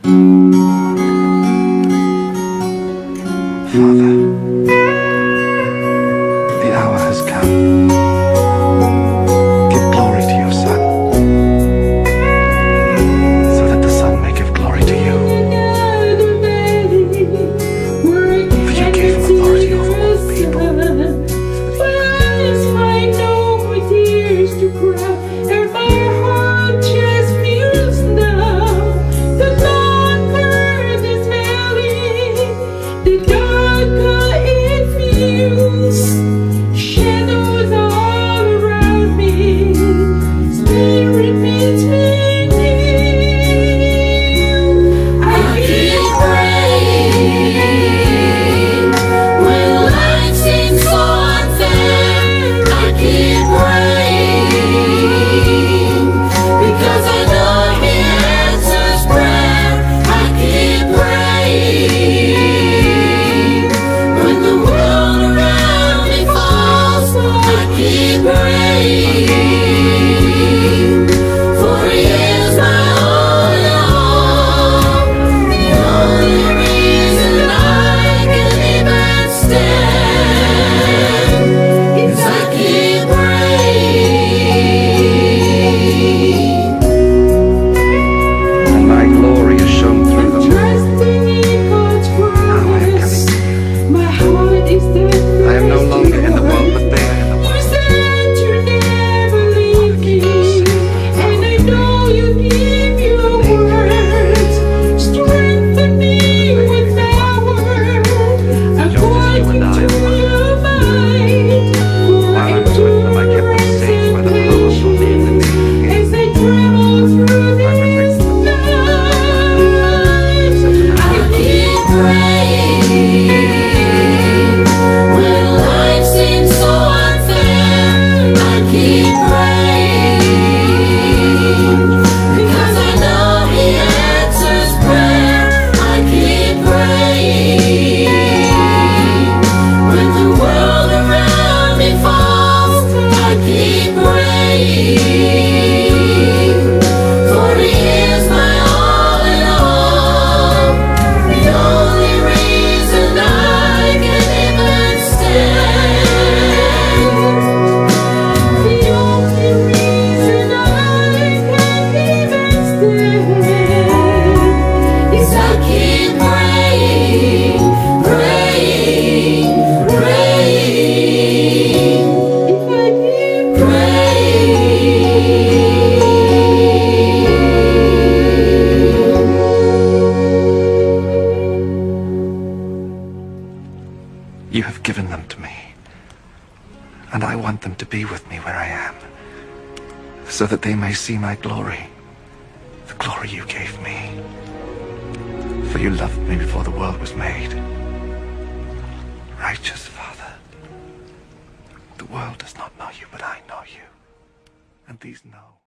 Father, the hour has come. Give glory to your Son, so that the Son may give glory to you. For you gave him authority over all people. Shadows all around me, Spirit between me. I keep praying when life seems so unfair. I keep praying because I know He answers prayer. I keep praying when the world around me falls. I keep praying, for He is my all in all. The only reason I can even stand is I keep praying. And my glory is shown through them. Trusting in God's Now I am promise. coming to you. My heart is dead. I am no longer in the world, but they are in the You world. said you never leave me, and I know you keep your words. Strengthen me with power, according to your might. While I was with them, I kept them safe by the power from the enemy. As they travel through this night, I keep praying when life seems so unfair. I keep praying because I know He answers prayer. I keep praying when the world around me falls. I keep praying, for He is my all in all. The only reason I can even stand. The only reason I can even stand is I keep praying, praying, praying. If I keep praying. You have given them to me, and I want them to be with me where I am, so that they may see my glory, the glory you gave me. For you loved me before the world was made. Righteous Father, the world does not know you, but I know you, and these know.